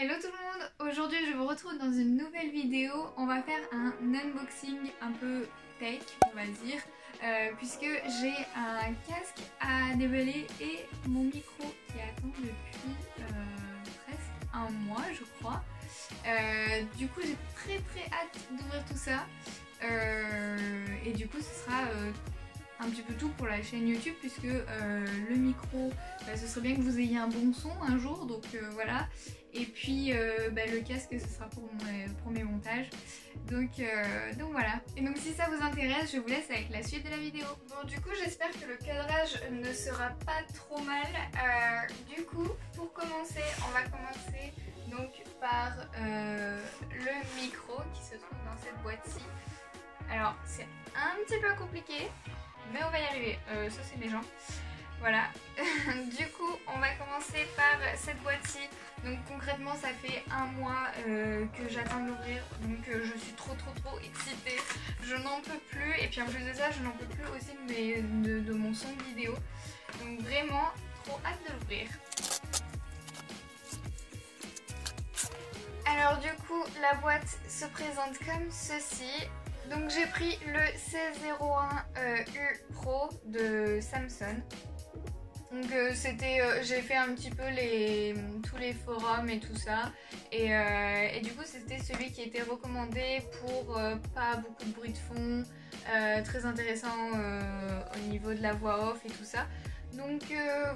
Hello tout le monde, aujourd'hui je vous retrouve dans une nouvelle vidéo. On va faire un unboxing un peu tech on va dire, puisque j'ai un casque à déballer et mon micro qui attend depuis presque un mois je crois. Du coup j'ai très hâte d'ouvrir tout ça et du coup ce sera un petit peu tout pour la chaîne YouTube, puisque le micro, ce serait bien que vous ayez un bon son un jour, donc voilà. Et puis le casque, ce sera pour mes montages. Donc voilà. Et donc si ça vous intéresse, je vous laisse avec la suite de la vidéo. Bon, du coup j'espère que le cadrage ne sera pas trop mal. Du coup, pour commencer, on va commencer donc par le micro qui se trouve dans cette boîte-ci. Alors c'est un petit peu compliqué, mais on va y arriver. Ça c'est mes jambes. Voilà. Du coup on va commencer par cette boîte-ci. Donc concrètement ça fait un mois que j'attends de l'ouvrir. Donc je suis trop excitée. Je n'en peux plus. Et puis en plus de ça je n'en peux plus aussi de mon son vidéo. Donc vraiment trop hâte de l'ouvrir. Alors du coup la boîte se présente comme ceci. Donc j'ai pris le C01U Pro de Samsung. Donc j'ai fait un petit peu tous les forums et tout ça. Et du coup c'était celui qui était recommandé pour pas beaucoup de bruit de fond, très intéressant au niveau de la voix off et tout ça. Donc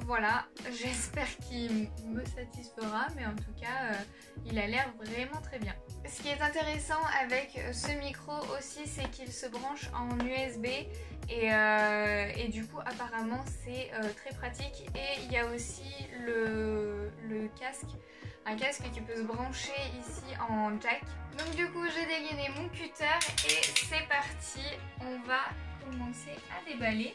voilà, j'espère qu'il me satisfera, mais en tout cas il a l'air vraiment très bien. Ce qui est intéressant avec ce micro aussi, c'est qu'il se branche en USB et du coup apparemment c'est très pratique. Et il y a aussi le casque, un casque qui peut se brancher ici en jack. Donc du coup j'ai dégainé mon cutter et c'est parti, on va commencer à déballer.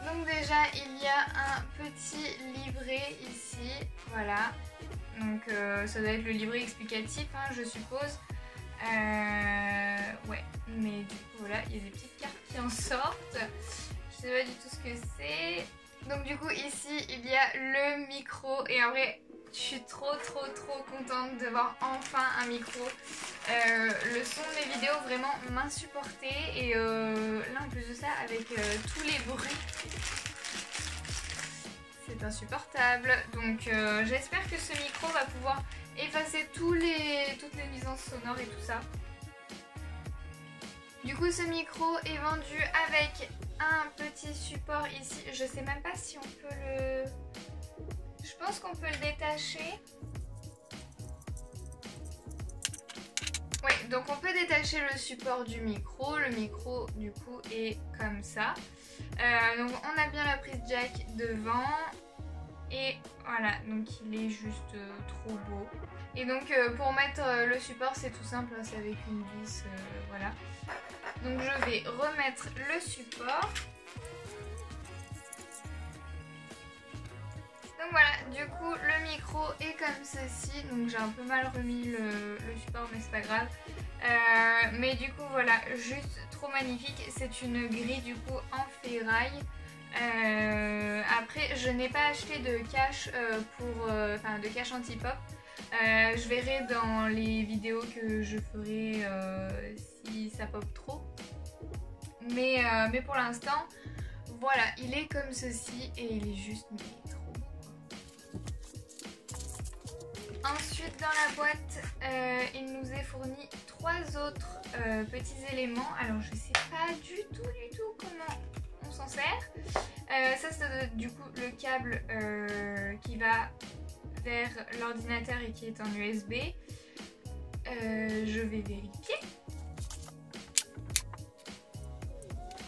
Donc déjà il y a un petit livret ici, voilà. Donc ça doit être le livret explicatif hein, je suppose. Ouais, mais du coup voilà, il y a des petites cartes qui en sortent. Je sais pas du tout ce que c'est. Donc du coup ici il y a le micro et en vrai je suis trop contente de voir enfin un micro. Le son de mes vidéos vraiment m'insupportait et là en plus de ça avec tous les bruits c'est insupportable. Donc j'espère que ce micro va pouvoir effacer toutes les nuisances sonores et tout ça. Du coup ce micro est vendu avec un petit support ici. Je sais même pas si on peut le... Je pense qu'on peut le détacher. Oui, donc on peut détacher le support du micro. Le micro du coup est comme ça. Donc on a bien la prise jack devant. Et voilà, donc il est juste trop beau. Et donc pour mettre le support c'est tout simple, c'est avec une vis, voilà. Donc je vais remettre le support. Donc voilà, du coup le micro est comme ceci, donc j'ai un peu mal remis le support mais c'est pas grave. Mais du coup voilà, juste trop magnifique, c'est une grille du coup en ferraille. Après je n'ai pas acheté de cache de cache anti-pop. Je verrai dans les vidéos que je ferai si ça pop trop. Mais pour l'instant, voilà, il est comme ceci et il est juste trop beau. Ensuite dans la boîte, il nous est fourni 3 autres petits éléments. Alors je sais pas du tout comment on s'en sert. Ça c'est du coup le câble qui va vers l'ordinateur et qui est en USB. Je vais vérifier.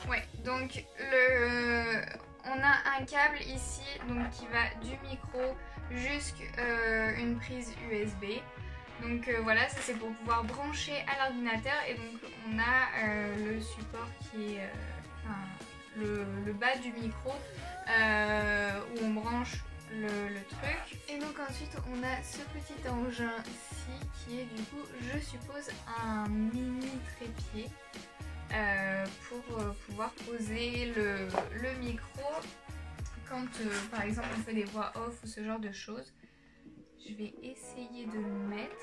Ouais, donc on a un câble ici donc qui va du micro jusqu'à une prise USB. Donc voilà, ça c'est pour pouvoir brancher à l'ordinateur. Et donc on a le support qui est le bas du micro où on branche le truc. Et donc ensuite on a ce petit engin-ci qui est du coup je suppose un mini trépied pour pouvoir poser le micro quand par exemple on fait des voix off ou ce genre de choses. Je vais essayer de le mettre.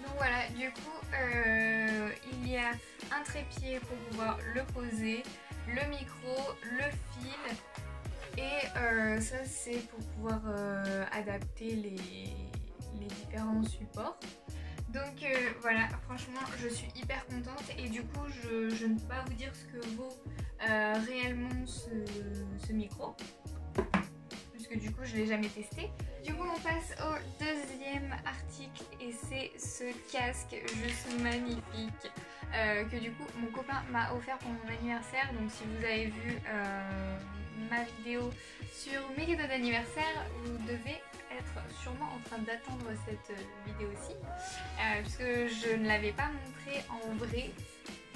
Donc voilà, du coup il y a un trépied pour pouvoir le poser, le micro, le fil et ça c'est pour pouvoir adapter les différents supports. Donc voilà, franchement je suis hyper contente et du coup je ne peux pas vous dire ce que vaut réellement ce micro puisque du coup je ne l'ai jamais testé. Du coup on passe au deuxième article et c'est ce casque juste magnifique que du coup mon copain m'a offert pour mon anniversaire. Donc si vous avez vu ma vidéo sur mes cadeaux d'anniversaire, vous devez être sûrement en train d'attendre cette vidéo-ci puisque je ne l'avais pas montré en vrai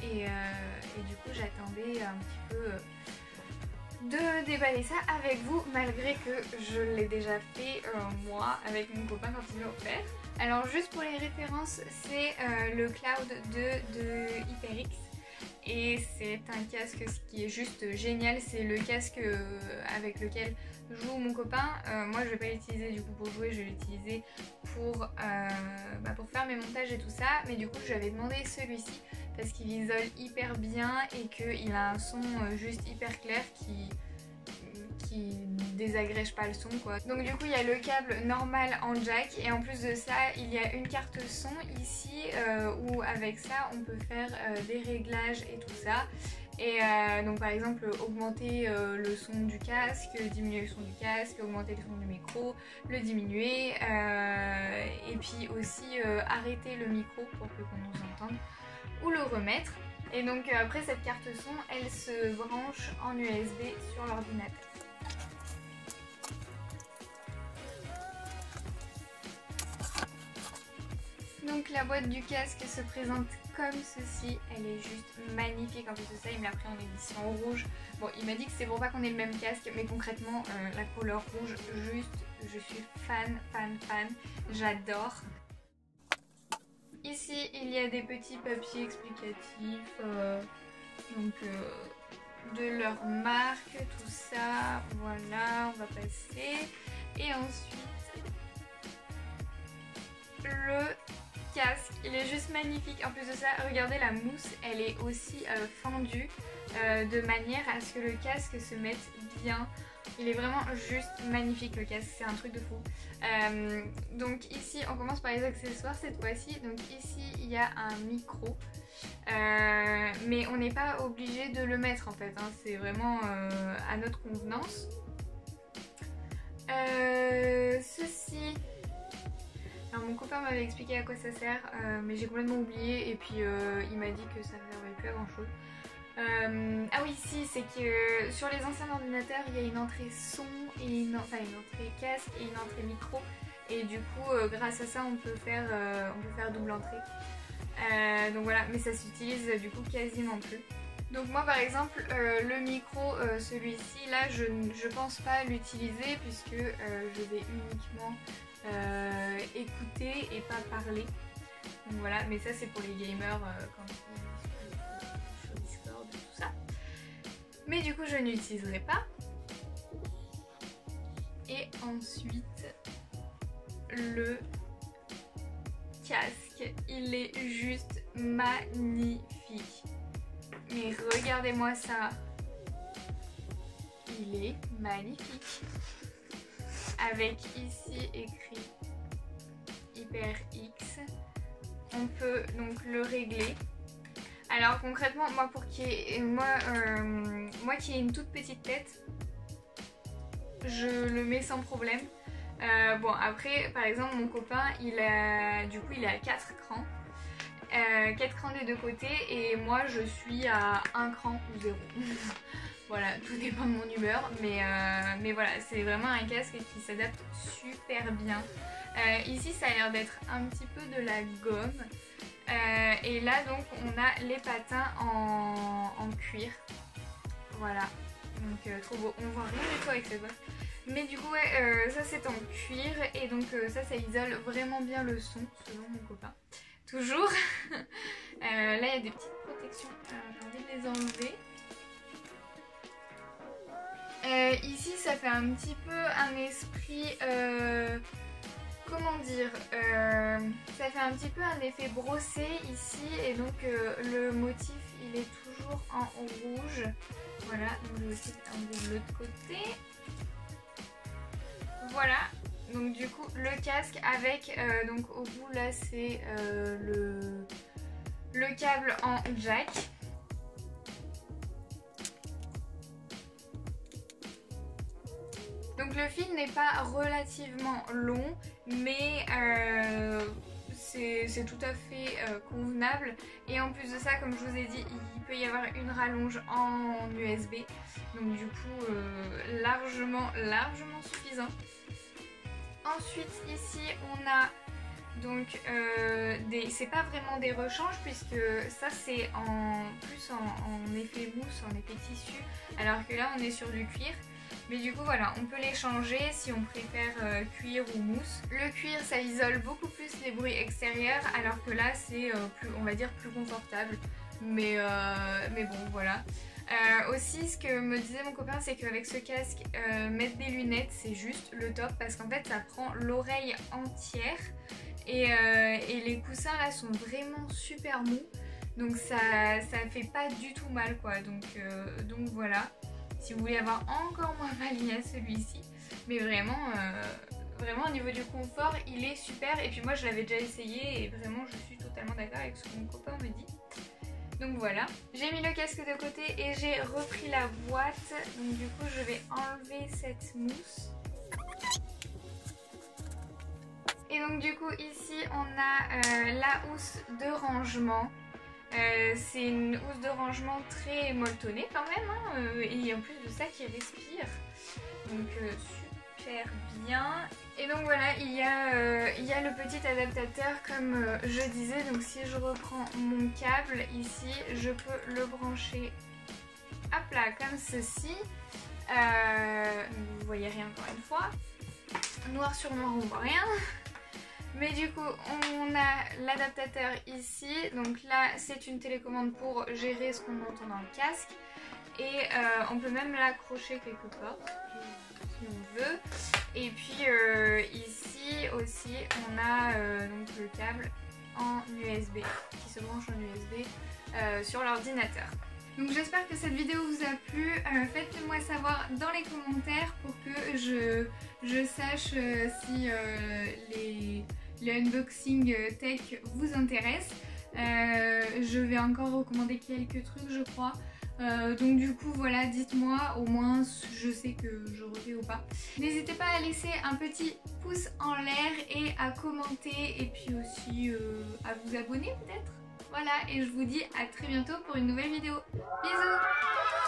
et du coup j'attendais un petit peu de déballer ça avec vous malgré que je l'ai déjà fait moi avec mon copain quand il m'a offert. Alors juste pour les références, c'est le Cloud 2 de HyperX. Et c'est un casque qui est juste génial, c'est le casque avec lequel joue mon copain. Moi je vais pas l'utiliser du coup pour jouer, je vais l'utiliser pour faire mes montages et tout ça. Mais du coup je lui avais demandé celui-ci parce qu'il isole hyper bien et qu'il a un son juste hyper clair qui désagrège pas le son quoi. Donc du coup il y a le câble normal en jack et en plus de ça il y a une carte son ici où avec ça on peut faire des réglages et tout ça. Et donc par exemple augmenter le son du casque, diminuer le son du casque, augmenter le son du micro, le diminuer et puis aussi arrêter le micro pour que qu'on nous entende ou le remettre. Et donc après cette carte son elle se branche en USB sur l'ordinateur. Donc la boîte du casque se présente comme ceci, elle est juste magnifique. En plus de ça il me l'a pris en édition rouge. Bon il m'a dit que c'est pour pas qu'on ait le même casque mais concrètement la couleur rouge juste je suis fan, j'adore. Ici il y a des petits papiers explicatifs de leur marque, tout ça, voilà on va passer. Et ensuite le casque, il est juste magnifique. En plus de ça, regardez la mousse, elle est aussi fendue de manière à ce que le casque se mette bien. Il est vraiment juste magnifique le casque, c'est un truc de fou. Donc ici, on commence par les accessoires cette fois-ci. Donc ici, il y a un micro. Mais on n'est pas obligé de le mettre en fait, hein. C'est vraiment à notre convenance. Ceci... Alors mon copain m'avait expliqué à quoi ça sert, mais j'ai complètement oublié et puis il m'a dit que ça ne servait plus à grand chose. Ah oui si, c'est que sur les anciens ordinateurs il y a une entrée son et une entrée casque et une entrée micro et du coup grâce à ça on peut faire double entrée. Donc voilà, mais ça s'utilise du coup quasiment plus. Donc moi par exemple le micro celui-ci là je pense pas l'utiliser puisque je vais uniquement écouter et pas parler. Donc voilà, mais ça c'est pour les gamers quand ils discutent sur Discord et tout ça. Mais du coup je n'utiliserai pas. Et ensuite le casque, il est juste magnifique. Mais regardez-moi ça. Il est magnifique. Avec ici écrit HyperX. On peut donc le régler. Alors concrètement, moi qui ai une toute petite tête, je le mets sans problème. Bon après, par exemple, mon copain, il a 4 crans. 4 crans des deux côtés et moi je suis à 1 cran ou 0. Voilà, tout dépend de mon humeur, mais voilà, c'est vraiment un casque qui s'adapte super bien. Ici ça a l'air d'être un petit peu de la gomme et là donc on a les patins en cuir. Voilà, donc trop beau, on voit rien du tout avec cette boîte. Mais du coup ouais, ça c'est en cuir et donc ça isole vraiment bien le son selon mon copain. Toujours. Là il y a des petites protections, j'ai envie de les enlever. Ici ça fait un petit peu un esprit, comment dire, ça fait un petit peu un effet brossé ici et donc le motif il est toujours en rouge. Voilà, donc je vais aussi enlever de l'autre côté. Voilà, donc du coup le casque avec, donc au bout là c'est le câble en jack. Donc le fil n'est pas relativement long, mais c'est tout à fait convenable. Et en plus de ça, comme je vous ai dit, il peut y avoir une rallonge en USB. Donc du coup, largement suffisant. Ensuite, ici, on a donc c'est pas vraiment des rechanges puisque ça c'est plus en effet mousse, en effet tissu, alors que là on est sur du cuir. Mais du coup voilà, on peut les changer si on préfère cuir ou mousse. Le cuir ça isole beaucoup plus les bruits extérieurs alors que là c'est on va dire plus confortable. Mais bon voilà. Aussi ce que me disait mon copain c'est qu'avec ce casque mettre des lunettes c'est juste le top parce qu'en fait ça prend l'oreille entière et les coussins là sont vraiment super mous donc ça fait pas du tout mal quoi donc voilà. Si vous voulez avoir encore moins mal, il y a celui-ci. Mais vraiment au niveau du confort, il est super. Et puis moi, je l'avais déjà essayé et vraiment, je suis totalement d'accord avec ce que mon copain me dit. Donc voilà. J'ai mis le casque de côté et j'ai repris la boîte. Donc du coup, je vais enlever cette mousse. Et donc du coup, ici, on a la housse de rangement. C'est une housse de rangement très molletonnée quand même hein, et en plus de ça qui respire donc super bien. Et donc voilà, il y a le petit adaptateur comme je disais. Donc si je reprends mon câble ici, je peux le brancher hop là comme ceci. Vous voyez rien encore une fois, noir sur noir on voit rien. Mais du coup on a l'adaptateur ici, donc là c'est une télécommande pour gérer ce qu'on entend dans le casque et on peut même l'accrocher quelque part si on veut. Et puis ici aussi on a donc le câble en USB qui se branche en USB sur l'ordinateur. Donc j'espère que cette vidéo vous a plu, faites-le moi savoir dans les commentaires pour que je sache si les unboxings tech vous intéressent. Je vais encore recommander quelques trucs je crois. Donc du coup voilà, dites-moi, au moins je sais que je refais ou pas. N'hésitez pas à laisser un petit pouce en l'air et à commenter et puis aussi à vous abonner peut-être. Voilà, et je vous dis à très bientôt pour une nouvelle vidéo. Bisous!